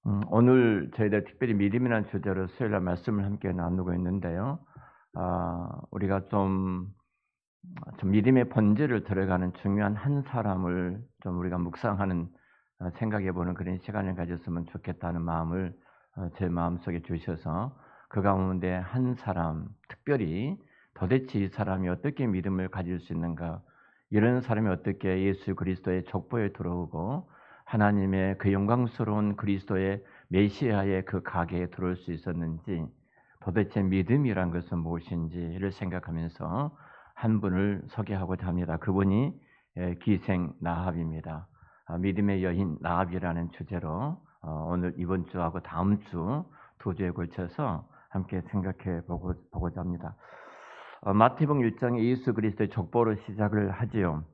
오늘 저희들 특별히 믿음이라는 주제로 수요일날 말씀을 함께 나누고 있는데요. 우리가 좀 믿음의 본질을 들어가는 중요한 한 사람을 좀 우리가 묵상하는 생각해 보는 그런 시간을 가졌으면 좋겠다는 마음을 제 마음속에 주셔서 그 가운데 한 사람, 특별히 도대체 이 사람이 어떻게 믿음을 가질 수 있는가, 이런 사람이 어떻게 예수 그리스도의 족보에 들어오고 하나님의 그 영광스러운 그리스도의 메시아의 그 가게에 들어올 수 있었는지, 도대체 믿음이란 것은 무엇인지를 생각하면서 한 분을 소개하고자 합니다. 그분이 기생 나합입니다. 믿음의 여인 나합이라는 주제로 오늘 이번 주하고 다음 주 두 주에 걸쳐서 함께 생각해 보고자 합니다. 마태복음 1장에 예수 그리스도의 족보로 시작을 하지요.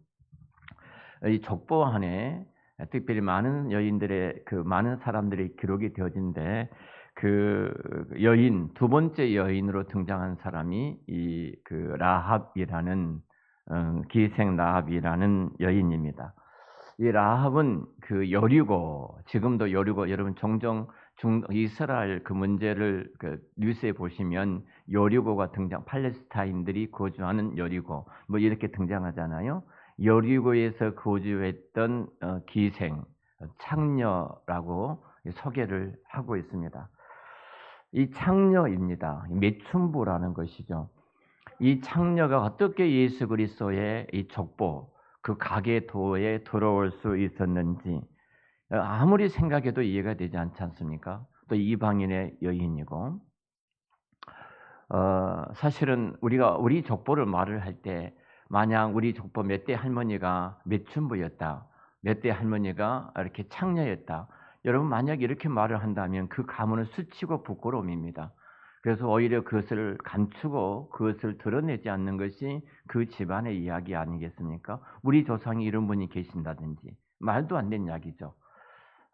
이 족보 안에 특별히 많은 여인들의 많은 사람들이 기록이 되어진데, 그 여인 두 번째 여인으로 등장한 사람이 이 라합이라는 기생 라합이라는 여인입니다. 이 라합은 그 여리고, 지금도 여리고, 여러분 종종 이스라엘 그 문제를 뉴스에 보시면 여리고가 팔레스타인들이 거주하는 여리고 뭐 이렇게 등장하잖아요. 여리고에서 거주했던 기생 창녀라고 소개를 하고 있습니다. 이 창녀입니다. 매춘부라는 것이죠. 이 창녀가 어떻게 예수 그리스도의 이 족보, 그 가계도에 들어올 수 있었는지 아무리 생각해도 이해가 되지 않지 않습니까? 또 이방인의 여인이고, 사실은 우리가 우리 족보를 말을 할 때, 만약 우리 족보 몇 대 할머니가 매춘부였다, 몇 대 할머니가 이렇게 창녀였다, 여러분 만약 이렇게 말을 한다면 그 가문은 수치고 부끄러움입니다. 그래서 오히려 그것을 감추고 그것을 드러내지 않는 것이 그 집안의 이야기 아니겠습니까? 우리 조상이 이런 분이 계신다든지 말도 안 되는 이야기죠.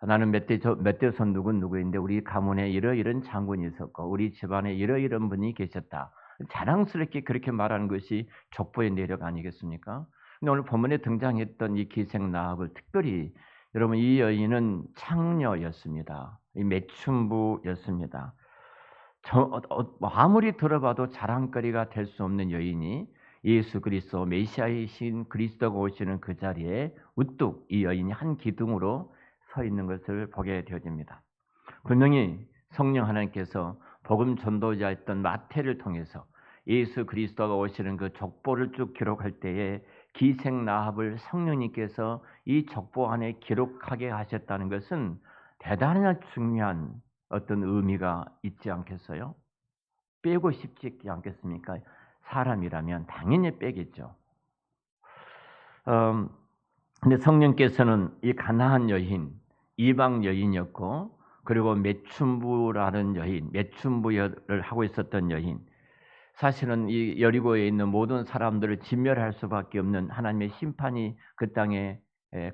나는 몇 대 손 누구인데 우리 가문에 이러이런 장군이 있었고 우리 집안에 이러이런 분이 계셨다, 자랑스럽게 그렇게 말하는 것이 족보의 내력 아니겠습니까? 근데 오늘 본문에 등장했던 이 기생 라합을 특별히, 여러분 이 여인은 창녀였습니다. 이 매춘부였습니다. 뭐 아무리 들어봐도 자랑거리가 될 수 없는 여인이 예수 그리스도 메시아이신 그리스도가 오시는 그 자리에 우뚝 이 여인이 한 기둥으로 서 있는 것을 보게 되어집니다. 분명히 성령 하나님께서 복음 전도자였던 마태를 통해서 예수 그리스도가 오시는 그 족보를 쭉 기록할 때에 기생 라합을 성령님께서 이 족보 안에 기록하게 하셨다는 것은 대단히 중요한 어떤 의미가 있지 않겠어요? 빼고 싶지 않겠습니까? 사람이라면 당연히 빼겠죠. 근데 성령께서는 이 가나안 여인, 이방 여인이었고, 그리고 매춘부라는 여인, 매춘부를 하고 있었던 여인, 사실은 이 여리고에 있는 모든 사람들을 진멸할 수밖에 없는 하나님의 심판이 그 땅에,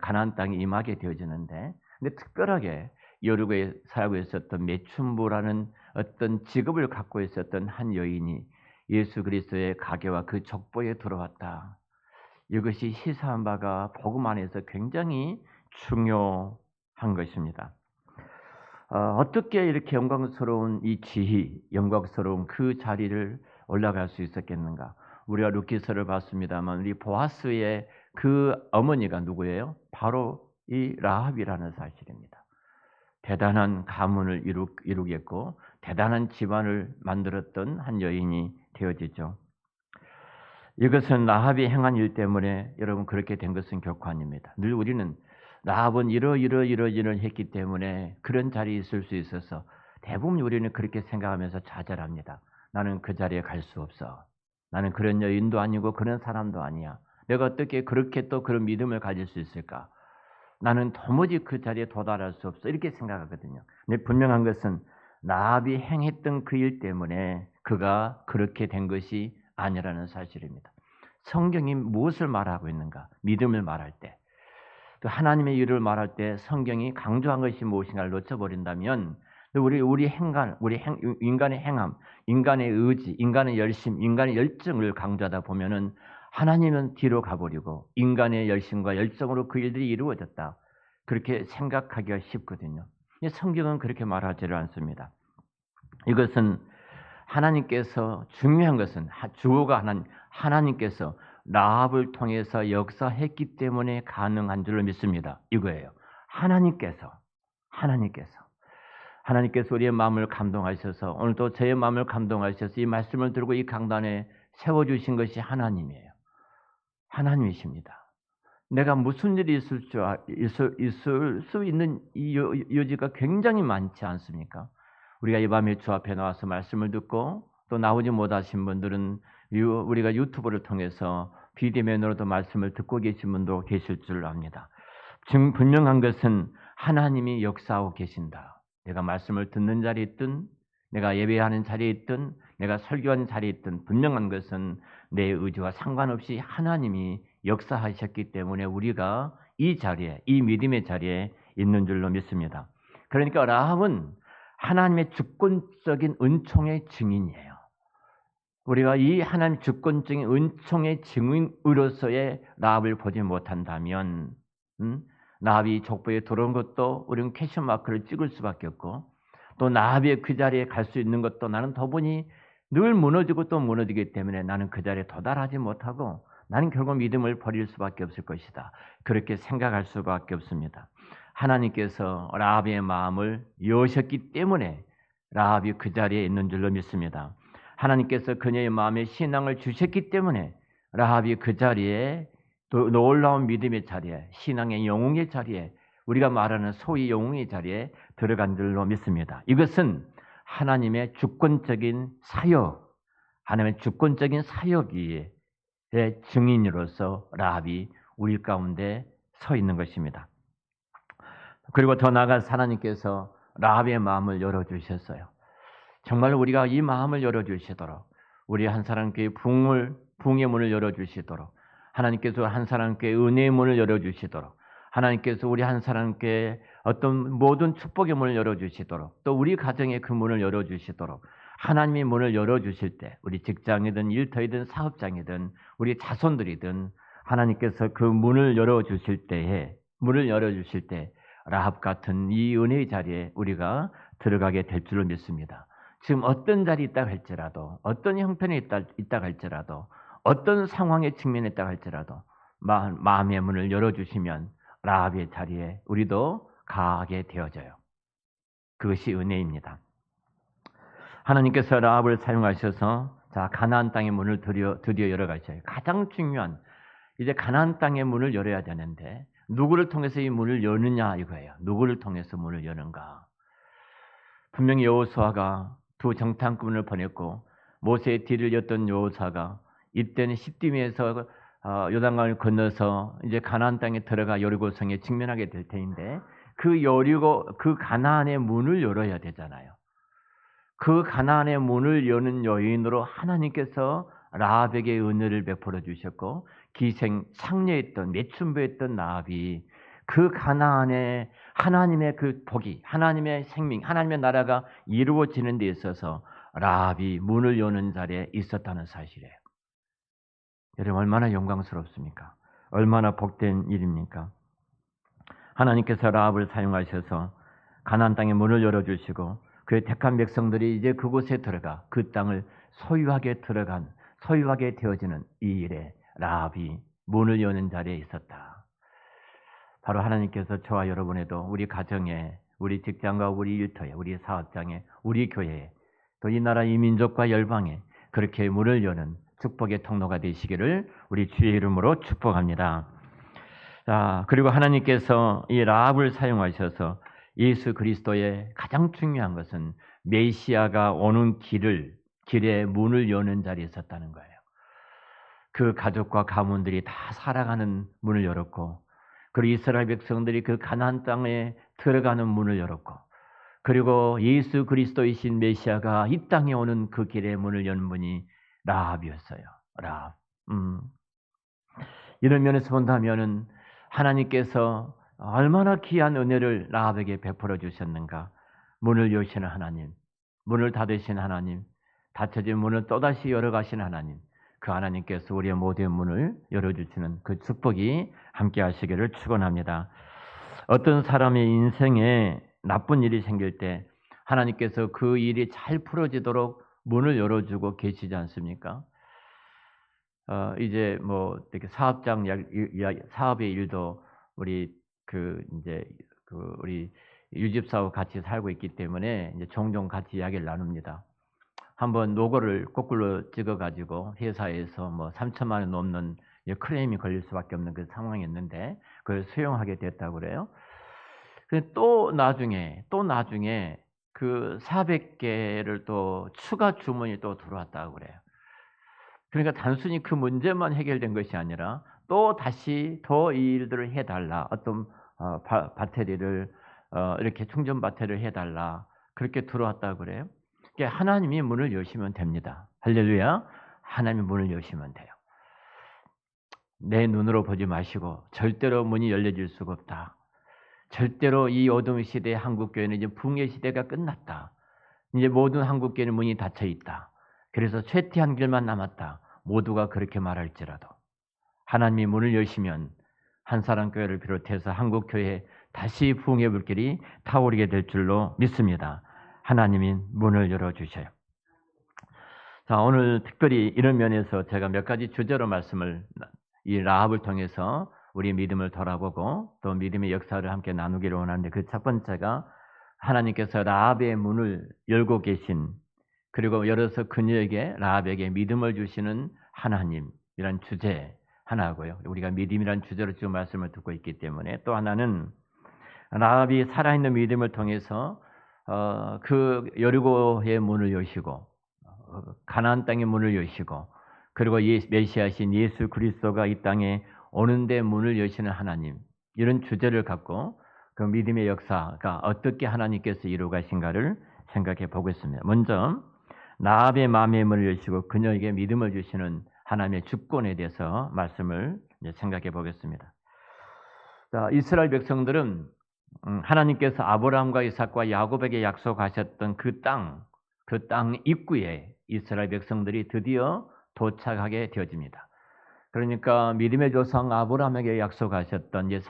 가나안 땅에 임하게 되어지는데, 근데 특별하게 여리고에 살고 있었던 매춘부라는 어떤 직업을 갖고 있었던 한 여인이 예수 그리스도의 가게와 그 족보에 들어왔다. 이것이 시사한 바가 복음 안에서 굉장히 중요한 것입니다. 어떻게 이렇게 영광스러운 이 지위, 영광스러운 그 자리를 올라갈 수 있었겠는가? 우리가 룻기서를 봤습니다만 우리 보아스의 그 어머니가 누구예요? 바로 이 라합이라는 사실입니다. 대단한 가문을 이루겠고 대단한 집안을 만들었던 한 여인이 되어지죠. 이것은 라합이 행한 일 때문에 여러분 그렇게 된 것은 결코 아닙니다. 늘 우리는 라합은 이러 했기 때문에 그런 자리에 있을 수 있어서 대부분 우리는 그렇게 생각하면서 좌절합니다. 나는 그 자리에 갈 수 없어. 나는 그런 여인도 아니고 그런 사람도 아니야. 내가 어떻게 그렇게 또 그런 믿음을 가질 수 있을까? 나는 도무지 그 자리에 도달할 수 없어. 이렇게 생각하거든요. 근데 분명한 것은 라합이 행했던 그 일 때문에 그가 그렇게 된 것이 아니라는 사실입니다. 성경이 무엇을 말하고 있는가? 믿음을 말할 때, 또 하나님의 일을 말할 때 성경이 강조한 것이 무엇인가를 놓쳐버린다면 인간의 행함, 인간의 의지, 인간의 열심, 인간의 열정을 강조하다 보면은 하나님은 뒤로 가버리고 인간의 열심과 열정으로 그 일들이 이루어졌다, 그렇게 생각하기가 쉽거든요. 성경은 그렇게 말하지를 않습니다. 이것은 하나님께서 중요한 것은 주어가 하나님께서 라합을 통해서 역사했기 때문에 가능한 줄로 믿습니다. 이거예요. 하나님께서 우리의 마음을 감동하셔서 오늘도 제 마음을 감동하셔서 이 말씀을 들고 이 강단에 세워주신 것이 하나님이에요. 하나님이십니다. 내가 무슨 일이 있을 수 있는 이 여지가 굉장히 많지 않습니까? 우리가 이 밤에 주 앞에 나와서 말씀을 듣고 또 나오지 못하신 분들은 우리가 유튜브를 통해서 비대면으로도 말씀을 듣고 계신 분도 계실 줄 압니다. 지금 분명한 것은 하나님이 역사하고 계신다. 내가 말씀을 듣는 자리에 있든 내가 예배하는 자리에 있든 내가 설교하는 자리에 있든 분명한 것은 내 의지와 상관없이 하나님이 역사하셨기 때문에 우리가 이 자리에, 이 믿음의 자리에 있는 줄로 믿습니다. 그러니까 라합은 하나님의 주권적인 은총의 증인이에요. 우리가 이 하나님 주권적인 은총의 증인으로서의 라합을 보지 못한다면 라합이 족보에 들어온 것도 우리는 퀘스천 마크를 찍을 수밖에 없고 또 라합이 그 자리에 갈 수 있는 것도 나는 더보니 늘 무너지고 또 무너지기 때문에 나는 그 자리에 도달하지 못하고 나는 결국 믿음을 버릴 수밖에 없을 것이다. 그렇게 생각할 수밖에 없습니다. 하나님께서 라합의 마음을 여셨기 때문에 라합이 그 자리에 있는 줄로 믿습니다. 하나님께서 그녀의 마음에 신앙을 주셨기 때문에 라합이 그 자리에 또 놀라운 믿음의 자리에 신앙의 영웅의 자리에 우리가 말하는 소위 영웅의 자리에 들어간 줄로 믿습니다. 이것은 하나님의 주권적인 사역, 하나님의 주권적인 사역의 증인으로서 라합이 우리 가운데 서 있는 것입니다. 그리고 더 나아가서 하나님께서 라합의 마음을 열어주셨어요. 정말 우리가 이 마음을 열어주시도록 우리 한 사람께 부흥의 문을 열어주시도록 하나님께서 한 사람께 은혜의 문을 열어주시도록 하나님께서 우리 한 사람께 어떤 모든 축복의 문을 열어주시도록 또 우리 가정에 그 문을 열어주시도록 하나님의 문을 열어주실 때 우리 직장이든 일터이든 사업장이든 우리 자손들이든 하나님께서 그 문을 열어주실 때 라합 같은 이 은혜의 자리에 우리가 들어가게 될 줄을 믿습니다. 지금 어떤 자리에 있다 할지라도 어떤 형편에 있다 할지라도 어떤 상황에 직면했다 할지라도 마음의 문을 열어주시면 라합의 자리에 우리도 가게 되어져요. 그것이 은혜입니다. 하나님께서 라합을 사용하셔서 가나안 땅의 문을 드디어 열어가셔요. 가장 중요한 이제 가나안 땅의 문을 열어야 되는데 누구를 통해서 이 문을 여느냐 이거예요. 누구를 통해서 문을 여는가. 분명히 여호수아가 두 정탐꾼을 보냈고 모세의 뒤를 였던 여호수아가 이때는 시딤에서 요단강을 건너서 이제 가나안 땅에 들어가 여리고성에 직면하게 될 테인데 그 가나안의 문을 열어야 되잖아요. 그 가나안의 문을 여는 여인으로 하나님께서 라합에게 은혜를 베풀어 주셨고 상녀했던 매춘부했던 라합이 그 가나안에 하나님의 그 복이 하나님의 생명 하나님의 나라가 이루어지는 데 있어서 라합이 문을 여는 자리에 있었다는 사실이에요. 여러분 얼마나 영광스럽습니까? 얼마나 복된 일입니까? 하나님께서 라합을 사용하셔서 가나안 땅에 문을 열어주시고 그의 택한 백성들이 이제 그곳에 들어가 그 땅을 소유하게 되어지는 이 일에 라합이 문을 여는 자리에 있었다. 바로 하나님께서 저와 여러분에도 우리 가정에, 우리 직장과 우리 일터에, 우리 사업장에, 우리 교회에 또 이 나라 이 민족과 열방에 그렇게 문을 여는 축복의 통로가 되시기를 우리 주의 이름으로 축복합니다. 그리고 하나님께서 이 라합을 사용하셔서 예수 그리스도의 가장 중요한 것은 메시아가 오는 길에 문을 여는 자리에 있었다는 거예요. 그 가족과 가문들이 다 살아가는 문을 열었고 그리고 이스라엘 백성들이 그 가나안 땅에 들어가는 문을 열었고 그리고 예수 그리스도이신 메시아가 이 땅에 오는 그 길의 문을 연 분이 라합이었어요. 라합. 이런 면에서 본다면은 하나님께서 얼마나 귀한 은혜를 라합에게 베풀어 주셨는가. 문을 여시는 하나님, 문을 닫으신 하나님, 닫혀진 문을 또다시 열어가신 하나님, 그 하나님께서 우리의 모든 문을 열어주시는 그 축복이 함께 하시기를 축원합니다. 어떤 사람의 인생에 나쁜 일이 생길 때 하나님께서 그 일이 잘 풀어지도록 문을 열어주고 계시지 않습니까? 이제 뭐 이렇게 사업의 일도 우리 이제 우리 유집사하고 같이 살고 있기 때문에 이제 종종 같이 이야기를 나눕니다. 한번 노고를 거꾸로 찍어가지고 회사에서 뭐 3천만 원 넘는 클레임이 걸릴 수밖에 없는 그 상황이었는데 그걸 수용하게 됐다고 그래요. 근데 또 나중에 그 400개를 또 추가 주문이 또 들어왔다고 그래요. 그러니까 단순히 그 문제만 해결된 것이 아니라 또 다시 더 이 일들을 해달라. 어떤 배터리를 이렇게 충전 배터리를 해달라. 그렇게 들어왔다고 그래요. 그러니까 하나님이 문을 여시면 됩니다. 할렐루야. 하나님이 문을 여시면 돼요. 내 눈으로 보지 마시고 절대로 문이 열려질 수가 없다. 절대로 이 어둠 시대의 한국교회는 이제 붕의 시대가 끝났다. 이제 모든 한국교회는 문이 닫혀 있다. 그래서 쇠퇴한 길만 남았다. 모두가 그렇게 말할지라도 하나님이 문을 여시면 한사람교회를 비롯해서 한국교회에 다시 부흥의 불길이 타오르게 될 줄로 믿습니다. 하나님이 문을 열어주셔요. 자, 오늘 특별히 이런 면에서 제가 몇 가지 주제로 말씀을 이 라합을 통해서 우리 믿음을 돌아보고 또 믿음의 역사를 함께 나누기를 원하는데 그 첫 번째가 하나님께서 라합의 문을 열고 계신 그리고 열어서 그녀에게 라합에게 믿음을 주시는 하나님이란 주제 하나고요. 우리가 믿음이란 주제로 지금 말씀을 듣고 있기 때문에 또 하나는 라합이 살아있는 믿음을 통해서 그 여리고의 문을 여시고 가나안 땅의 문을 여시고 그리고 메시아신 예수 그리스도가 이 땅에 오는데 문을 여시는 하나님 이런 주제를 갖고 그 믿음의 역사가 어떻게 하나님께서 이루어가신가를 생각해 보겠습니다. 먼저 라합의 마음의 문을 여시고 그녀에게 믿음을 주시는 하나님의 주권에 대해서 말씀을 생각해 보겠습니다. 자, 이스라엘 백성들은 하나님께서 아브라함과 이삭과 야곱에게 약속하셨던 그 땅 입구에 이스라엘 백성들이 드디어 도착하게 되어집니다. 그러니까 믿음의 조상 아브라함에게 약속하셨던 이제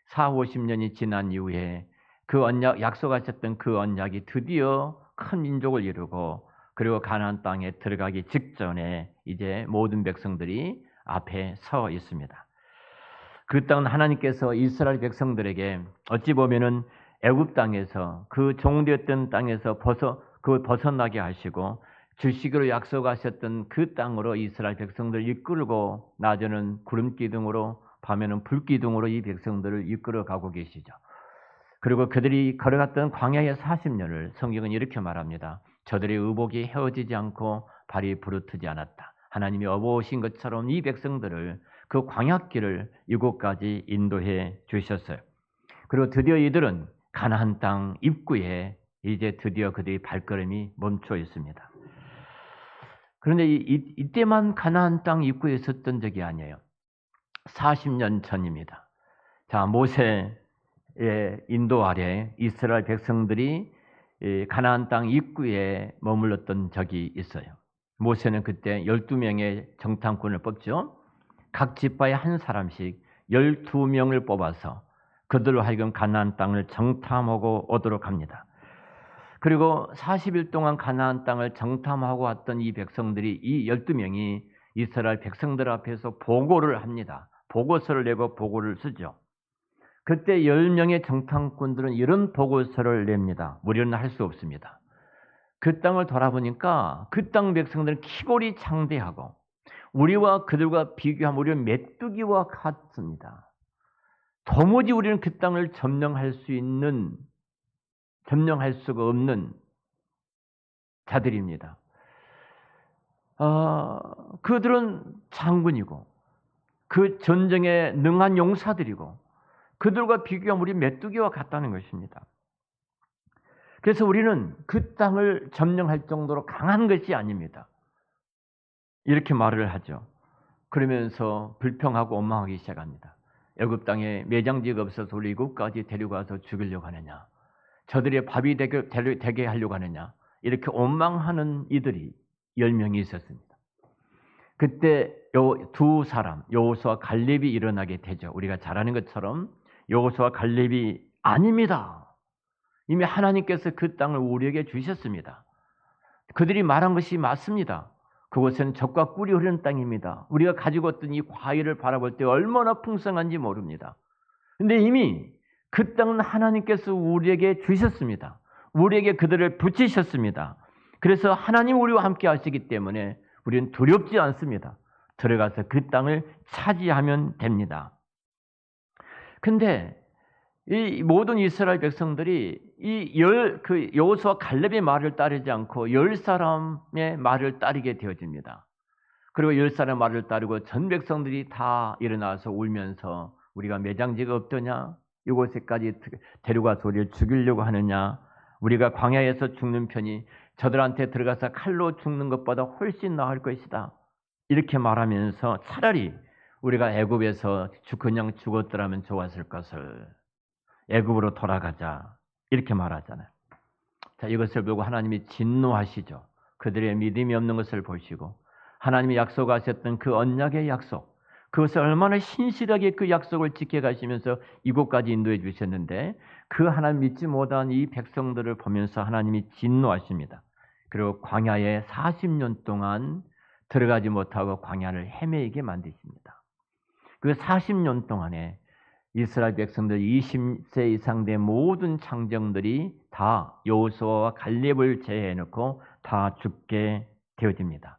450년이 지난 이후에 그 언약 약속하셨던 그 언약이 드디어 큰 민족을 이루고 그리고 가나안 땅에 들어가기 직전에 이제 모든 백성들이 앞에 서 있습니다. 그 땅은 하나님께서 이스라엘 백성들에게 어찌 보면은 애굽 땅에서 그 종되었던 땅에서 벗어나게 하시고 주시기로 약속하셨던 그 땅으로 이스라엘 백성들을 이끌고 낮에는 구름 기둥으로 밤에는 불 기둥으로 이 백성들을 이끌어 가고 계시죠. 그리고 그들이 걸어갔던 광야의 40년을 성경은 이렇게 말합니다. 저들의 의복이 헤어지지 않고 발이 부르트지 않았다. 하나님이 업어오신 것처럼 이 백성들을 그 광야길을 이곳까지 인도해 주셨어요. 그리고 드디어 이들은 가나안 땅 입구에 이제 드디어 그들의 발걸음이 멈춰 있습니다. 그런데 이때만 가나안 땅 입구에 있었던 적이 아니에요. 40년 전입니다. 자, 모세의 인도 아래 이스라엘 백성들이 가나안 땅 입구에 머물렀던 적이 있어요. 모세는 그때 12명의 정탐꾼을 뽑죠. 각 지파에 한 사람씩 12명을 뽑아서 그들로 하여금 가나안 땅을 정탐하고 오도록 합니다. 그리고 40일 동안 가나안 땅을 정탐하고 왔던 이 백성들이 이 12명이 이스라엘 백성들 앞에서 보고를 합니다. 보고서를 내고 보고를 쓰죠. 그때 10명의 정탐꾼들은 이런 보고서를 냅니다. 우리는 할 수 없습니다. 그 땅을 돌아보니까 그 땅 백성들은 키골이 창대하고 우리와 그들과 비교하면 우리는 메뚜기와 같습니다. 도무지 우리는 그 땅을 점령할 수가 없는 자들입니다. 그들은 장군이고 그 전쟁에 능한 용사들이고 그들과 비교하면 우리 메뚜기와 같다는 것입니다. 그래서 우리는 그 땅을 점령할 정도로 강한 것이 아닙니다. 이렇게 말을 하죠. 그러면서 불평하고 원망하기 시작합니다. 애굽 땅에 매장지가 없어서 우리 이곳까지 데려가서 죽이려고 하느냐. 저들의 밥이 되게 하려고 하느냐. 이렇게 원망하는 이들이 10명이 있었습니다. 그때 두 사람, 여호수아와 갈렙이 일어나게 되죠. 우리가 잘 아는 것처럼 여호수아와 갈렙이 아닙니다. 이미 하나님께서 그 땅을 우리에게 주셨습니다. 그들이 말한 것이 맞습니다. 그곳은 젖과 꿀이 흐르는 땅입니다. 우리가 가지고 있던 이 과일을 바라볼 때 얼마나 풍성한지 모릅니다. 근데 이미 그 땅은 하나님께서 우리에게 주셨습니다. 우리에게 그들을 붙이셨습니다. 그래서 하나님 우리와 함께 하시기 때문에 우리는 두렵지 않습니다. 들어가서 그 땅을 차지하면 됩니다. 근데 이 모든 이스라엘 백성들이 여호수아 갈렙의 말을 따르지 않고 10사람의 말을 따르게 되어집니다. 그리고 10사람의 말을 따르고 전 백성들이 다 일어나서 울면서 우리가 매장지가 없더냐? 이곳에까지 데려가서 우리를 죽이려고 하느냐? 우리가 광야에서 죽는 편이 저들한테 들어가서 칼로 죽는 것보다 훨씬 나을 것이다. 이렇게 말하면서 차라리 우리가 애굽에서 그냥 죽었더라면 좋았을 것을 애굽으로 돌아가자 이렇게 말하잖아요. 자, 이것을 보고 하나님이 진노하시죠. 그들의 믿음이 없는 것을 보시고 하나님이 약속하셨던 그 언약의 약속, 그것을 얼마나 신실하게 그 약속을 지켜가시면서 이곳까지 인도해 주셨는데 그 하나님 믿지 못한 이 백성들을 보면서 하나님이 진노하십니다. 그리고 광야에 40년 동안 들어가지 못하고 광야를 헤매이게 만드십니다. 그 40년 동안에 이스라엘 백성들 20세 이상 된 모든 장정들이 다 여호수아와 갈렙을 제외해놓고 다 죽게 되어집니다.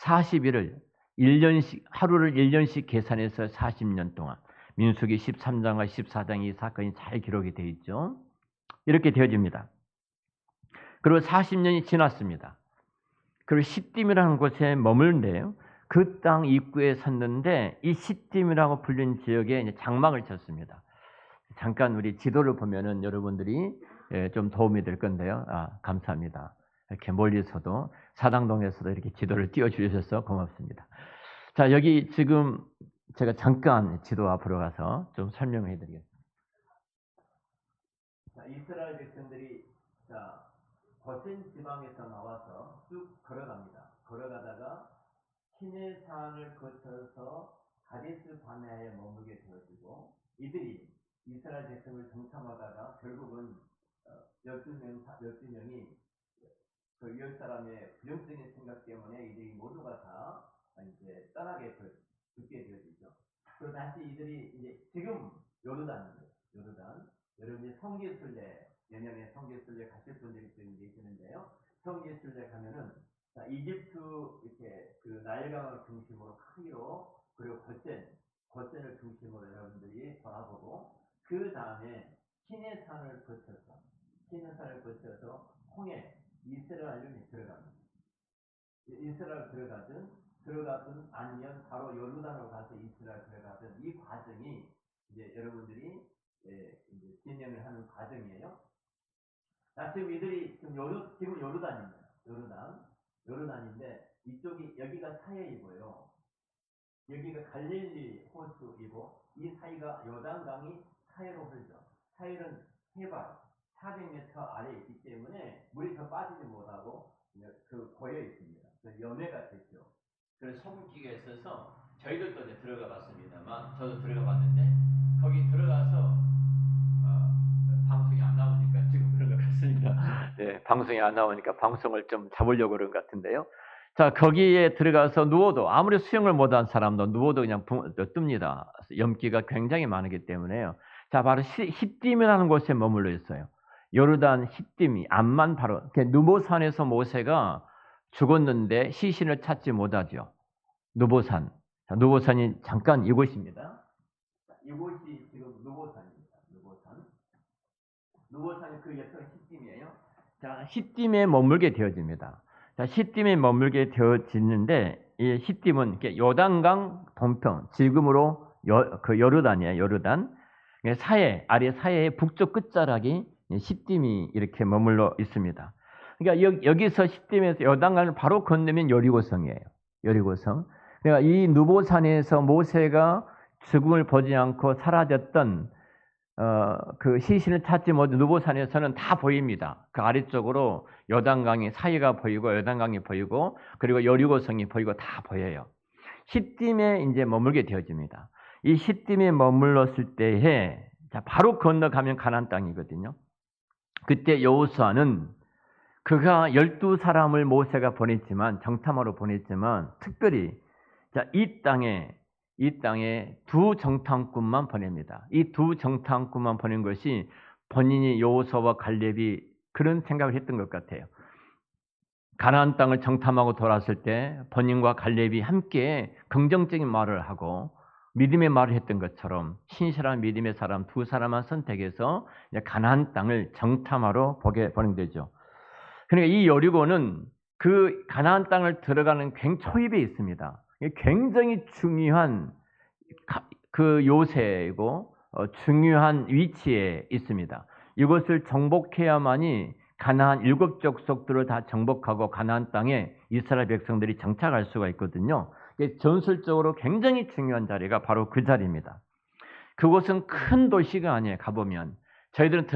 40일을 1년씩 하루를 1년씩 계산해서 40년 동안 민수기 13장과 14장 이 사건이 잘 기록이 되어 있죠. 이렇게 되어집니다. 그리고 40년이 지났습니다. 그리고 시딤이라는 곳에 머물는데요. 그 땅 입구에 섰는데 이 시딤이라고 불리는 지역에 이제 장막을 쳤습니다. 잠깐 우리 지도를 보면은 여러분들이 좀 도움이 될 건데요. 감사합니다. 이렇게 멀리서도 사당동에서도 이렇게 지도를 띄워주셔서 고맙습니다. 자, 여기 지금 제가 잠깐 지도 앞으로 가서 좀 설명해 드리겠습니다. 자, 이스라엘 백성들이 고센 지방에서 나와서 쭉 걸어갑니다. 걸어가다가 시내산을 거쳐서 가데스 바네아에 머물게 되어지고 이들이 이스라엘 백성을 정탐하다가 결국은 12명이 그 10사람의 부정적인 생각 때문에 이들이 모두가 다 이제 떠나게 죽게 되어지죠. 그리고 다시 이들이 이제 지금 요르단입니다. 요르단. 여러분이 성지순례, 내년에 성지순례 가실 분들이 지금 계시는데요. 성지순례 가면은 이집트 이렇게 그 나일강을 중심으로 카이로 그리고 고센을 중심으로 여러분들이 돌아보고 그 다음에 시내산을 거쳐서 홍해 이스라엘을 들어갑니다. 이스라엘 들어가든 아니면 바로 요르단으로 가서 이스라엘 들어가든 이 과정이 이제 여러분들이 이제 진행을 하는 과정이에요. 자, 지금 이들이 지금 요르단입니다. 요르단인데 이쪽이 여기가 사해이고요. 여기가 갈릴리 호수이고 이 사이가 요단강이 사해로 흐르죠. 사해는 해발 400m 아래에 있기 때문에 물이 더 빠지지 못하고 그 고여 있습니다. 염해가 됐죠. 그래서 소금기가 있어서 저희들도 이제 들어가 봤습니다만 저도 들어가 봤는데 거기 들어가서 방송이 안 나오니까 지금 그런 것 같습니다. 네, 방송이 안 나오니까 방송을 좀 잡으려고 그런 것 같은데요. 자, 거기에 들어가서 누워도 아무리 수영을 못한 사람도 누워도 그냥 뜹니다. 염기가 굉장히 많기 때문에요. 자, 바로 시딤이라는 곳에 머물러 있어요. 요르단 시딤이 암만 바로 누보산에서 모세가 죽었는데 시신을 찾지 못하죠. 누보산. 자, 누보산이 잠깐 이곳입니다. 이곳이 지금 누보산입니다. 누보산이 그 옆에 시딤이에요. 자, 시딤에 머물게 되어집니다. 자, 시딤에 머물게 되어지는데 이 시딤은 요단강 동편, 지금으로 요르단이에요. 요르단. 아래 사해의 북쪽 끝자락이 시딤이 이렇게 머물러 있습니다. 그러니까 여기서 시딤에서 요단강을 바로 건너면 여리고성이에요. 여리고성. 그러니까 이 누보산에서 모세가 죽음을 보지 않고 사라졌던 그 시신을 찾지 못한 누보산에서는 다 보입니다. 그 아래쪽으로 요단강이 사이가 보이고 요단강이 보이고 그리고 여리고성이 보이고 다 보여요. 시딤에 이제 머물게 되어집니다. 이 시딤에 머물렀을 때에 바로 건너가면 가나안 땅이거든요. 그때 여호수아는 그가 12사람을 모세가 보냈지만 정탐하러 보냈지만 특별히 이 땅에 두 정탐꾼만 보냅니다. 이 두 정탐꾼만 보낸 것이 본인이 여호수아와 갈렙이 그런 생각을 했던 것 같아요. 가나안 땅을 정탐하고 돌아왔을 때 본인과 갈렙이 함께 긍정적인 말을 하고 믿음의 말을 했던 것처럼 신실한 믿음의 사람 두 사람만 선택해서 가나안 땅을 정탐하러 보내되죠. 그러니까 이 여리고는 그 가나안 땅을 들어가는 초입에 있습니다. 굉장히 중요한 그 요새이고 중요한 위치에 있습니다. 이것을 정복해야만이 가나안 7족속들을 다 정복하고 가나안 땅에 이스라엘 백성들이 정착할 수가 있거든요. 전술적으로 굉장히 중요한 자리가 바로 그 자리입니다. 그곳은 큰 도시가 아니에요. 가보면 저희들은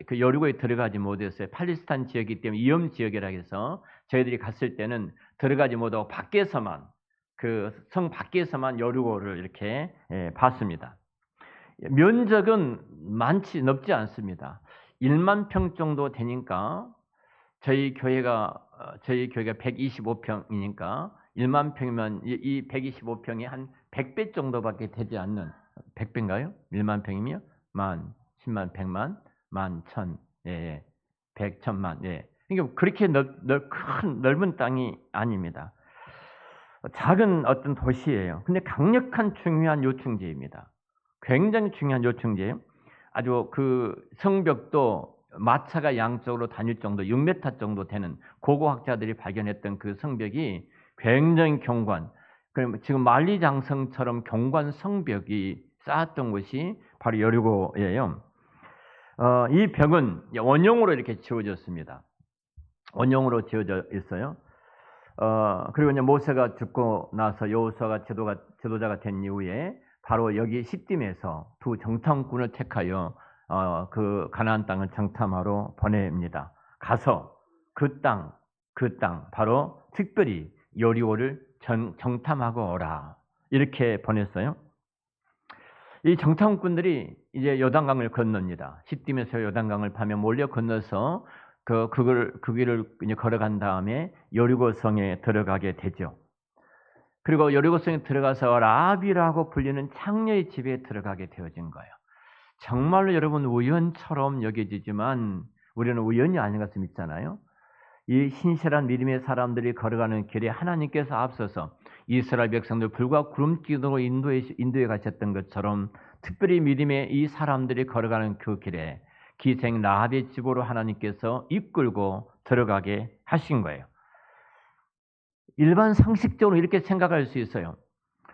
그 여리고에 들어가지 못했어요. 팔레스타인 지역이기 때문에 위험 지역이라 해서 저희들이 갔을 때는 들어가지 못하고 밖에서만 그 성 밖에서만 여리고를 이렇게 봤습니다. 면적은 넓지 않습니다. 1만 평 정도 되니까 저희 교회가 125평이니까 1만 평이면 이 125평이 한 100배 정도밖에 되지 않는 100배인가요? 1만 평이면 만, 10만, 100만, 만, 천, 100, 1000만. 그러니까 그렇게 큰 넓은 땅이 아닙니다. 작은 어떤 도시예요. 근데 강력한 중요한 요충지입니다. 굉장히 중요한 요충지예요. 아주 그 성벽도 마차가 양쪽으로 다닐 정도 6m 정도 되는 고고학자들이 발견했던 그 성벽이 굉장히 경관, 지금 만리장성처럼 경관 성벽이 쌓았던 곳이 바로 여리고예요. 이 벽은 원형으로 이렇게 지어졌습니다. 원형으로 지어져 있어요. 그리고 이제 모세가 죽고 나서 여호수아가 지도자가 된 이후에 바로 여기 시딤에서 두 정탐꾼을 택하여 그 가나안 땅을 정탐하러 보냅니다. 가서 그 땅 바로 특별히 여리고를 정탐하고 오라 이렇게 보냈어요. 이 정탐꾼들이 이제 요단강을 건넙니다. 시딤에서 요단강을 파며 몰려 건너서 그 길을 이제 걸어간 다음에 여리고성에 들어가게 되죠. 그리고 여리고성에 들어가서 라합이라고 불리는 창녀의 집에 들어가게 되어진 거예요. 정말로 여러분 우연처럼 여겨지지만 우리는 우연이 아닌 것을 믿잖아요. 이 신실한 믿음의 사람들이 걸어가는 길에 하나님께서 앞서서 이스라엘 백성들 불과 구름기둥으로 인도해 가셨던 것처럼 특별히 믿음의 이 사람들이 걸어가는 그 길에 기생 라합의 집으로 하나님께서 이끌고 들어가게 하신 거예요. 일반 상식적으로 이렇게 생각할 수 있어요.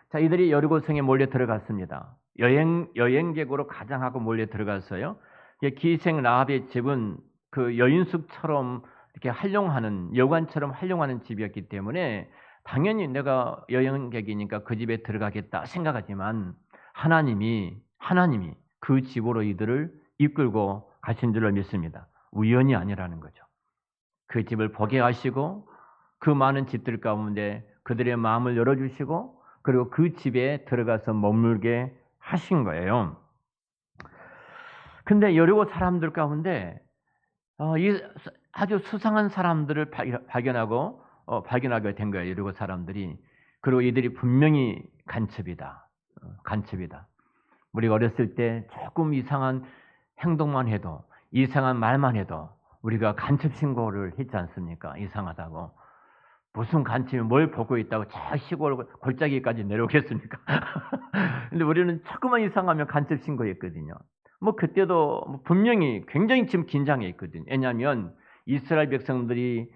자, 이들이 여리고성에 몰려 들어갔습니다. 여행객으로 가장하고 몰려 들어갔어요. 기생 라합의 집은 그 여인숙처럼 이렇게 여관처럼 활용하는 집이었기 때문에 당연히 내가 여행객이니까 그 집에 들어가겠다 생각하지만 하나님이 그 집으로 이들을 이끌고 가신 줄을 믿습니다. 우연이 아니라는 거죠. 그 집을 보게 하시고 그 많은 집들 가운데 그들의 마음을 열어주시고 그리고 그 집에 들어가서 머물게 하신 거예요. 근데 여리고 사람들 가운데 아주 수상한 사람들을 발견하게 된 거예요. 여리고 사람들이. 그리고 이들이 분명히 간첩이다. 우리가 어렸을 때 조금 이상한 행동만 해도 이상한 말만 해도 우리가 간첩 신고를 했지 않습니까? 이상하다고. 무슨 간첩이 뭘 보고 있다고 저 시골 골짜기까지 내려오겠습니까? 근데 우리는 조금만 이상하면 간첩 신고했거든요. 그때도 분명히 굉장히 지금 긴장해 있거든요. 왜냐하면 이스라엘 백성들이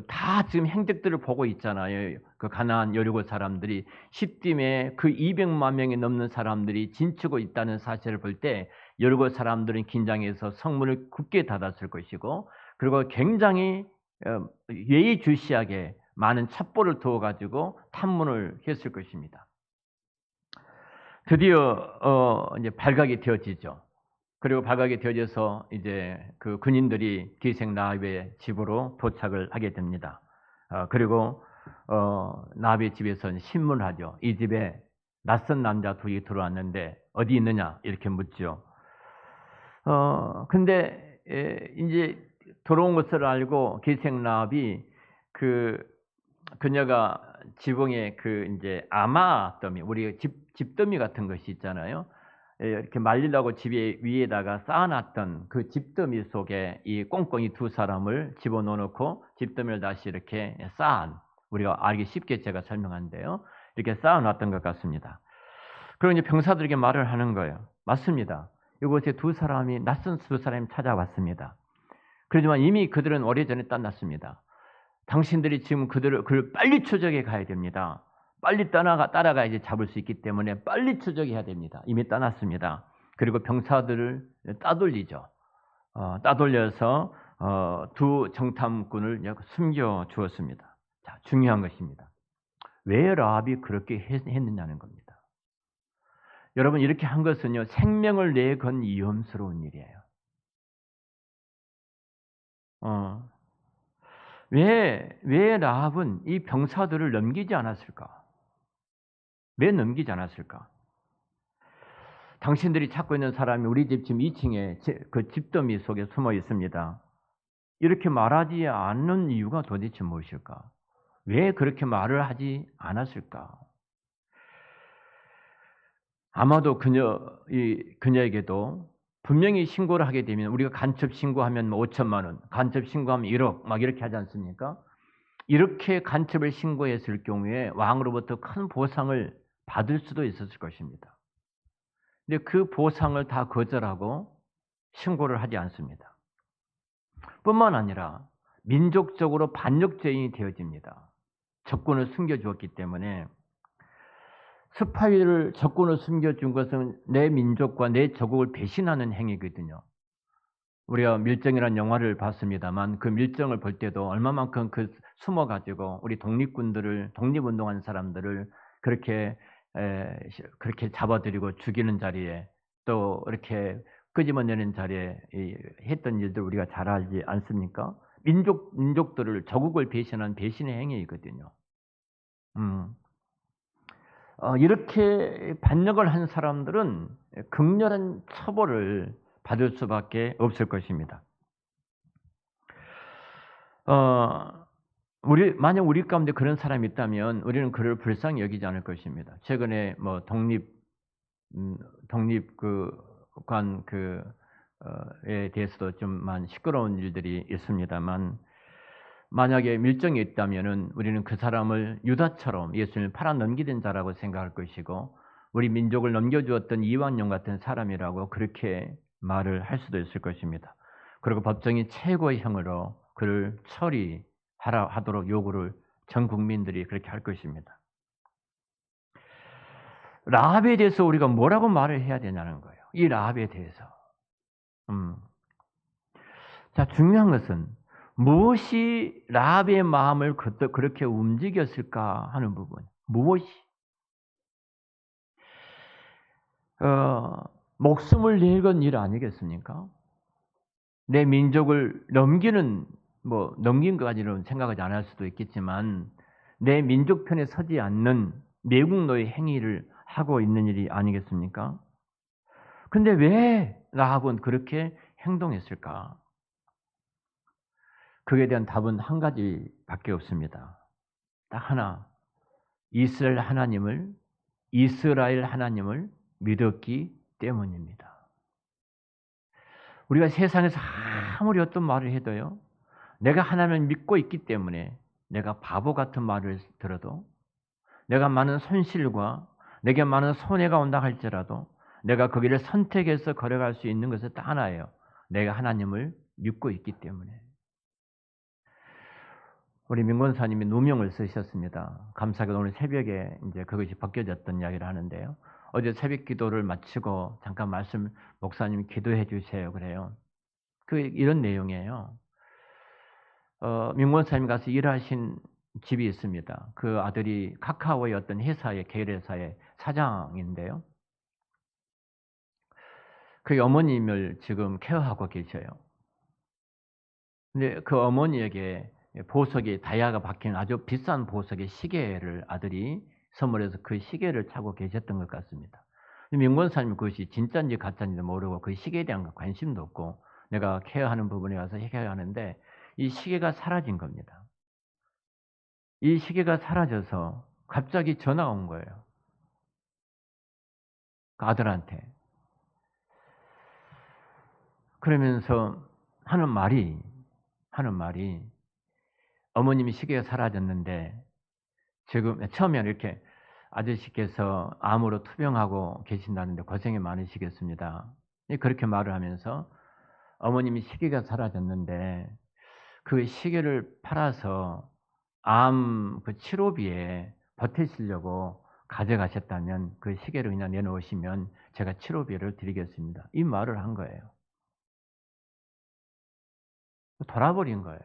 다 지금 행적들을 보고 있잖아요. 그 가나안 여리고 사람들이 시딤에 그 200만 명이 넘는 사람들이 진치고 있다는 사실을 볼 때 여리고 사람들은 긴장해서 성문을 굳게 닫았을 것이고 그리고 굉장히 예의주시하게 많은 첩보를 두어가지고 탐문을 했을 것입니다. 드디어 이제 발각이 되어지죠. 그리고 발각이 되어져서 이제 그 군인들이 기생 라합의 집으로 도착을 하게 됩니다. 그리고 라합의 집에서는 신문을 하죠. 이 집에 낯선 남자 둘이 들어왔는데 어디 있느냐 이렇게 묻죠. 근데 이제 들어온 것을 알고 기생 라합이 그녀가 지붕에 이제 아마더미, 우리 집더미 같은 것이 있잖아요. 이렇게 말리려고 집 위에다가 쌓아놨던 그 집더미 속에 이 꽁꽁이 두 사람을 집어넣어놓고 집더미를 다시 이렇게 우리가 알기 쉽게 제가 설명한데요. 이렇게 쌓아놨던 것 같습니다. 그리고 이제 병사들에게 말을 하는 거예요. 맞습니다. 이곳에 낯선 두 사람이 찾아왔습니다. 그렇지만 이미 그들은 오래전에 떠났습니다. 당신들이 지금 그를 빨리 추적해 가야 됩니다. 빨리 따라가야지 잡을 수 있기 때문에 빨리 추적해야 됩니다. 이미 떠났습니다. 그리고 병사들을 따돌리죠. 따돌려서 두 정탐꾼을 숨겨 주었습니다. 자, 중요한 것입니다. 왜 라합이 그렇게 했느냐는 겁니다. 여러분, 이렇게 한 것은요, 생명을 내건 위험스러운 일이에요. 왜 라합은 이 병사들을 넘기지 않았을까? 왜 넘기지 않았을까? 당신들이 찾고 있는 사람이 우리 집 지금 2층에 그 집더미 속에 숨어 있습니다. 이렇게 말하지 않는 이유가 도대체 무엇일까? 왜 그렇게 말을 하지 않았을까? 아마도 그녀에게도 분명히 신고를 하게 되면, 우리가 간첩 신고하면 5천만 원, 간첩 신고하면 1억 막 이렇게 하지 않습니까? 이렇게 간첩을 신고했을 경우에 왕으로부터 큰 보상을 받을 수도 있었을 것입니다. 근데 그 보상을 다 거절하고 신고를 하지 않습니다. 뿐만 아니라 민족적으로 반역죄인이 되어집니다. 적군을 숨겨주었기 때문에. 적군을 숨겨준 것은 내 민족과 내 저국을 배신하는 행위거든요. 우리가 밀정이라는 영화를 봤습니다만 그 밀정을 볼 때도 얼마만큼 숨어가지고 우리 독립운동한 사람들을 그렇게 잡아들이고 죽이는 자리에, 또 이렇게 끄집어내는 자리에 했던 일들 우리가 잘 알지 않습니까? 민족들을, 저국을 배신한 배신의 행위이거든요. 이렇게 반역을 한 사람들은 극렬한 처벌을 받을 수밖에 없을 것입니다. 만약 우리 가운데 그런 사람이 있다면 우리는 그를 불쌍히 여기지 않을 것입니다. 최근에 독립에 대해서도 좀만 시끄러운 일들이 있습니다만, 만약에 밀정이 있다면은 우리는 그 사람을 유다처럼 예수님을 팔아 넘기던 자라고 생각할 것이고, 우리 민족을 넘겨주었던 이완용 같은 사람이라고 그렇게 말을 할 수도 있을 것입니다. 그리고 법정이 최고의 형으로 그를 처리하도록 요구를 전 국민들이 그렇게 할 것입니다. 라합에 대해서 우리가 뭐라고 말을 해야 되냐는 거예요. 이 라합에 대해서. 자, 중요한 것은 무엇이 라합의 마음을 그렇게 움직였을까 하는 부분. 무엇이? 목숨을 내건 일 아니겠습니까? 내 민족을 넘긴 것까지는 생각하지 않을 수도 있겠지만, 내 민족 편에 서지 않는 매국노의 행위를 하고 있는 일이 아니겠습니까? 근데 왜 라합은 그렇게 행동했을까? 그에 대한 답은 한 가지밖에 없습니다. 딱 하나. 이스라엘 하나님을 믿었기 때문입니다. 우리가 세상에서 아무리 어떤 말을 해도요, 내가 하나님을 믿고 있기 때문에 내가 바보 같은 말을 들어도, 내가 많은 손실과 내게 많은 손해가 온다 할지라도 내가 거기를 선택해서 걸어갈 수 있는 것은 딱 하나예요. 내가 하나님을 믿고 있기 때문에. 우리 민권사님이 누명을 쓰셨습니다. 감사하게도 오늘 새벽에 이제 그것이 벗겨졌던 이야기를 하는데요. 어제 새벽 기도를 마치고 잠깐 목사님 기도해 주세요. 그래요. 이런 내용이에요. 민권사님 가서 일하신 집이 있습니다. 그 아들이 카카오의 어떤 계열회사의 사장인데요. 그 어머님을 지금 케어하고 계셔요. 근데 그 어머니에게 다이아가 박힌 아주 비싼 보석의 시계를 아들이 선물해서 그 시계를 차고 계셨던 것 같습니다. 민권사님은 그것이 진짜인지 가짜인지 모르고 그 시계에 대한 관심도 없고, 내가 케어하는 부분에 가서 케어하는데 이 시계가 사라진 겁니다. 이 시계가 사라져서 갑자기 전화가 온 거예요. 그 아들한테. 그러면서 하는 말이 어머님이 시계가 사라졌는데 지금 처음에는 이렇게 아저씨께서 암으로 투병하고 계신다는데 고생이 많으시겠습니다. 그렇게 말을 하면서 어머님이 시계가 사라졌는데 그 시계를 팔아서 암 그 치료비에 보태시려고 가져가셨다면 그 시계를 그냥 내놓으시면 제가 치료비를 드리겠습니다. 이 말을 한 거예요. 돌아버린 거예요.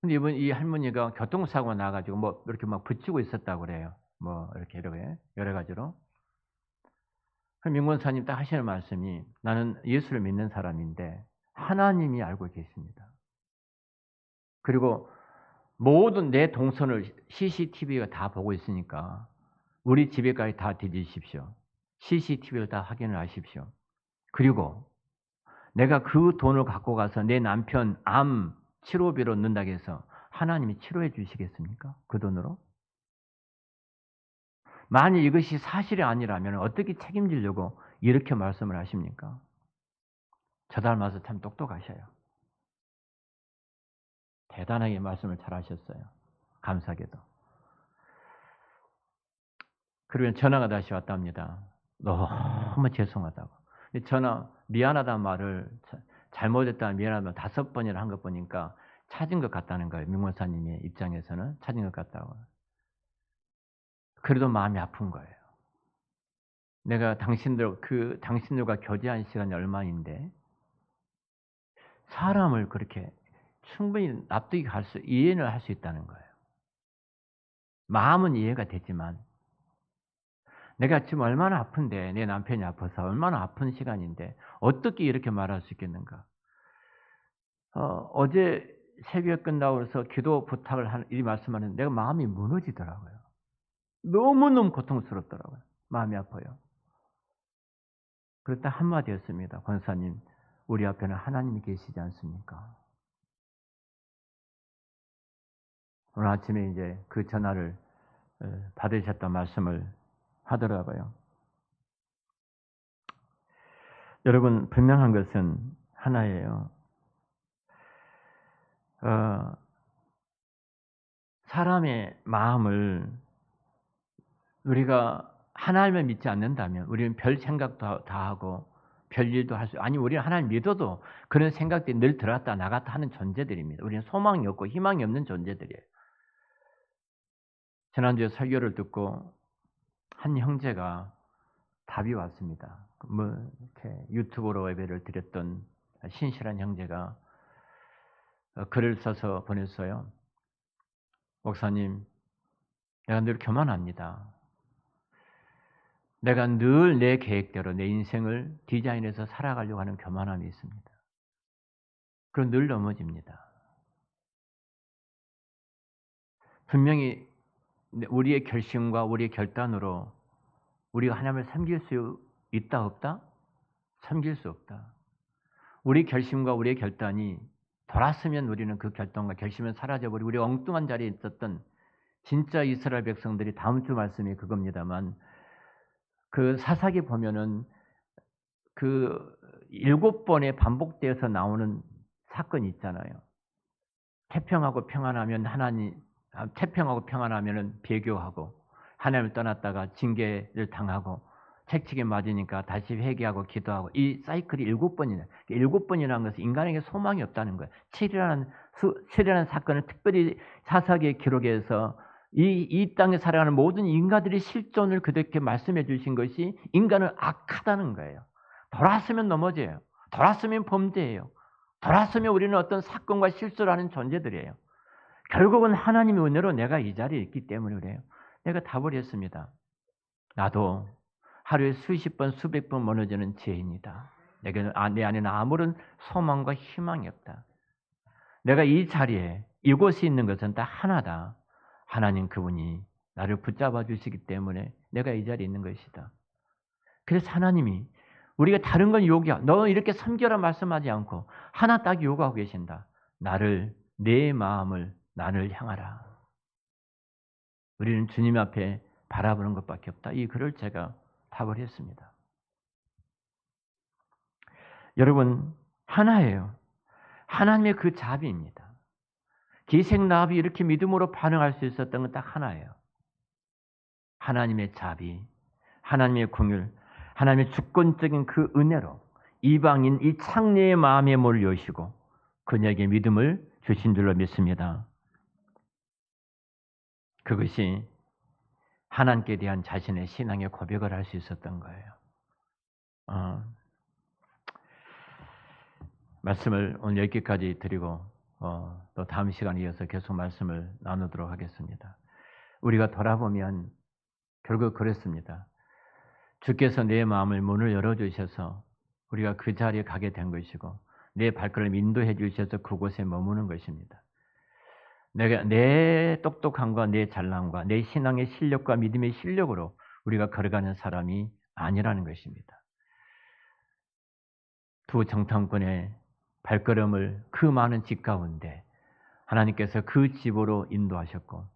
근데 이번 이 할머니가 교통사고가 나 가지고 뭐 이렇게 막 붙이고 있었다고 그래요. 뭐 이렇게 여러 가지로. 그 민권사님 딱 하시는 말씀이 나는 예수를 믿는 사람인데 하나님이 알고 계십니다. 그리고 모든 내 동선을 CCTV가 다 보고 있으니까 우리 집에까지 다 뒤지십시오. CCTV를 다 확인을 하십시오. 그리고 내가 그 돈을 갖고 가서 내 남편 암 치료비로 넣는다고 해서 하나님이 치료해 주시겠습니까? 그 돈으로? 만약 이것이 사실이 아니라면 어떻게 책임지려고 이렇게 말씀을 하십니까? 저 닮아서 참 똑똑하셔요. 대단하게 말씀을 잘하셨어요. 감사하게도. 그러면 전화가 다시 왔답니다. 너무 죄송하다고. 전화 미안하다는 말을 잘못했다 미안하다는 5번이나 한 것 보니까 찾은 것 같다는 거예요. 민권사님의 입장에서는 찾은 것 같다고. 그래도 마음이 아픈 거예요. 내가 당신들과 교제한 시간이 얼마인데 사람을 그렇게 충분히 납득이 이해는 할 수 있다는 거예요. 마음은 이해가 되지만 내가 지금 얼마나 아픈데 내 남편이 아파서 얼마나 아픈 시간인데 어떻게 이렇게 말할 수 있겠는가. 어제 새벽 끝나고 그래서 기도 부탁을 이 말씀하는 내가 마음이 무너지더라고요. 너무너무 고통스럽더라고요. 마음이 아파요. 그랬다 한마디였습니다. 권사님, 우리 앞에는 하나님이 계시지 않습니까? 오늘 아침에 이제 그 전화를 받으셨다 말씀을 하더라고요. 여러분, 분명한 것은 하나예요. 사람의 마음을 우리가 하나님을 믿지 않는다면 우리는 별 생각도 다 하고 별 일도 아니 우리는 하나님 믿어도 그런 생각들이 늘 들어갔다 나갔다 하는 존재들입니다. 우리는 소망이 없고 희망이 없는 존재들이에요. 지난주에 설교를 듣고 한 형제가 답이 왔습니다. 뭐 이렇게 유튜브로 예배를 드렸던 신실한 형제가 글을 써서 보냈어요. 목사님, 내가 늘 교만합니다. 내가 늘 내 계획대로 내 인생을 디자인해서 살아가려고 하는 교만함이 있습니다. 그럼 늘 넘어집니다. 분명히 우리의 결심과 우리의 결단으로 우리가 하나님을 섬길 수 있다 없다? 섬길 수 없다. 우리 결심과 우리의 결단이 돌았으면 우리는 그 결단과 결심은 사라져버리고 우리 엉뚱한 자리에 있었던 진짜 이스라엘 백성들이 다음 주 말씀이 그겁니다만 그 사사기 보면은 그 7번에 반복되어서 나오는 사건이 있잖아요. 태평하고 평안하면 태평하고 평안하면은 배교하고 하나님을 떠났다가 징계를 당하고 책찍에 맞으니까 다시 회개하고 기도하고 이 사이클이 7번이나 7번이라는 것은 인간에게 소망이 없다는 거예요. 7이라는 사건을 특별히 사사기의 기록에서 이 땅에 살아가는 모든 인간들의 실존을 그렇게 말씀해 주신 것이 인간은 악하다는 거예요. 돌았으면 넘어져요. 돌았으면 범죄예요. 돌았으면 우리는 어떤 사건과 실수를 하는 존재들이에요. 결국은 하나님의 은혜로 내가 이 자리에 있기 때문에 그래요. 내가 답을 했습니다. 나도 하루에 수십 번, 수백 번 무너지는 죄인이다. 내 안에는 아무런 소망과 희망이 없다. 내가 이 자리에 이곳에 있는 것은 다 하나다. 하나님 그분이 나를 붙잡아 주시기 때문에 내가 이 자리에 있는 것이다. 그래서 하나님이 우리가 다른 건 요구야. 너 이렇게 섬겨라 말씀하지 않고 하나 딱 요구하고 계신다. 내 마음을 나를 향하라. 우리는 주님 앞에 바라보는 것밖에 없다. 이 글을 제가 답을 했습니다. 여러분, 하나예요. 하나님의 그 자비입니다. 기생나합이 이렇게 믿음으로 반응할 수 있었던 건 딱 하나예요. 하나님의 자비, 하나님의 긍휼, 하나님의 주권적인 그 은혜로 이방인 이 창녀의 마음에 문을 여시고 그녀에게 믿음을 주신 줄로 믿습니다. 그것이 하나님께 대한 자신의 신앙의 고백을 할 수 있었던 거예요. 말씀을 오늘 여기까지 드리고 또 다음 시간에 이어서 계속 말씀을 나누도록 하겠습니다. 우리가 돌아보면 결국 그랬습니다. 주께서 내 마음을 문을 열어주셔서 우리가 그 자리에 가게 된 것이고 내 발걸음 인도해 주셔서 그곳에 머무는 것입니다. 내 똑똑함과 내 잘남과 내 신앙의 실력과 믿음의 실력으로 우리가 걸어가는 사람이 아니라는 것입니다. 두 정탐꾼의 발걸음을 그 많은 집 가운데 하나님께서 그 집으로 인도하셨고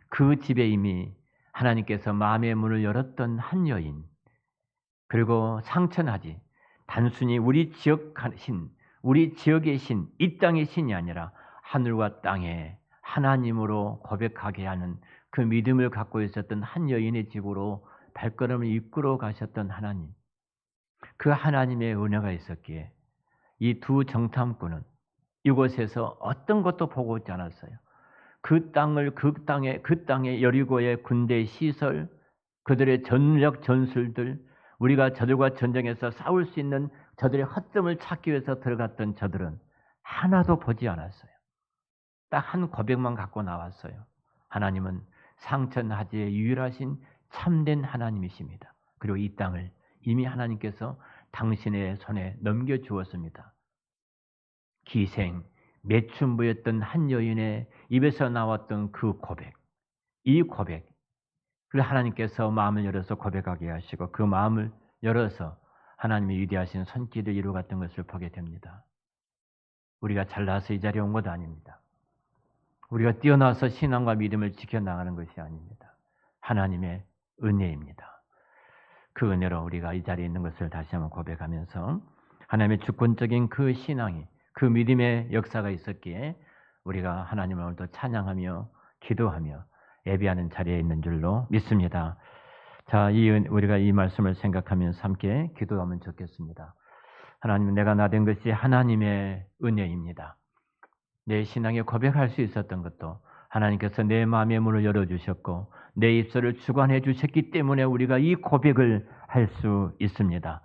그 집에 이미 하나님께서 마음의 문을 열었던 한 여인, 그리고 상처나지 단순히 우리 지역의 신, 이 땅의 신이 아니라 하늘과 땅의 하나님으로 고백하게 하는 그 믿음을 갖고 있었던 한 여인의 집으로 발걸음을 이끌어 가셨던 하나님, 그 하나님의 은혜가 있었기에 이 두 정탐꾼은 이곳에서 어떤 것도 보고 있지 않았어요. 그 땅의 여리고의 군대 시설, 그들의 전력 전술들, 우리가 저들과 전쟁에서 싸울 수 있는 저들의 허점을 찾기 위해서 들어갔던 저들은 하나도 보지 않았어요. 딱 한 고백만 갖고 나왔어요. 하나님은 상천하지의 유일하신 참된 하나님이십니다. 그리고 이 땅을 이미 하나님께서 당신의 손에 넘겨주었습니다. 기생, 매춘부였던 한 여인의 입에서 나왔던 그 고백, 이 고백, 그리고 하나님께서 마음을 열어서 고백하게 하시고 그 마음을 열어서 하나님의 위대하신 손길을 이루어갔던 것을 보게 됩니다. 우리가 잘나서 이 자리에 온 것도 아닙니다. 우리가 뛰어나서 신앙과 믿음을 지켜나가는 것이 아닙니다. 하나님의 은혜입니다. 그 은혜로 우리가 이 자리에 있는 것을 다시 한번 고백하면서 하나님의 주권적인 그 신앙이, 그 믿음의 역사가 있었기에 우리가 하나님을 오늘도 찬양하며 기도하며 예배하는 자리에 있는 줄로 믿습니다. 자, 우리가 이 말씀을 생각하면서 함께 기도하면 좋겠습니다. 하나님, 내가 나된 것이 하나님의 은혜입니다. 내 신앙에 고백할 수 있었던 것도 하나님께서 내 마음의 문을 열어주셨고 내 입술을 주관해 주셨기 때문에 우리가 이 고백을 할 수 있습니다.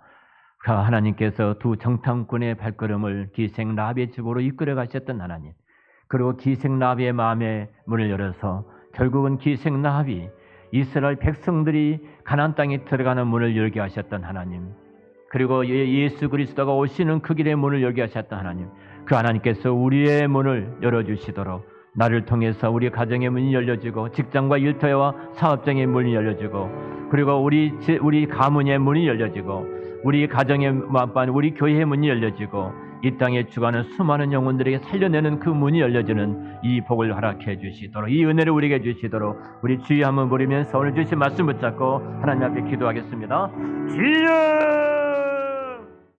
하나님께서 두 정탐꾼의 발걸음을 기생 라합의 집으로 이끌어 가셨던 하나님, 그리고 기생 라합의 마음의 문을 열어서 결국은 기생 라합이 이스라엘 백성들이 가나안 땅에 들어가는 문을 열게 하셨던 하나님, 그리고 예수 그리스도가 오시는 그 길의 문을 열게 하셨던 하나님, 그 하나님께서 우리의 문을 열어주시도록 나를 통해서 우리 가정의 문이 열려지고 직장과 일터와 사업장의 문이 열려지고 그리고 우리 가문의 문이 열려지고 우리 가정의 우리 교회의 문이 열려지고 이 땅에 죽어가는 수많은 영혼들에게 살려내는 그 문이 열려지는 이 복을 허락해 주시도록, 이 은혜를 우리에게 주시도록 우리 주여 한번 부르면서 오늘 주신 말씀 붙잡고 하나님 앞에 기도하겠습니다. 주여!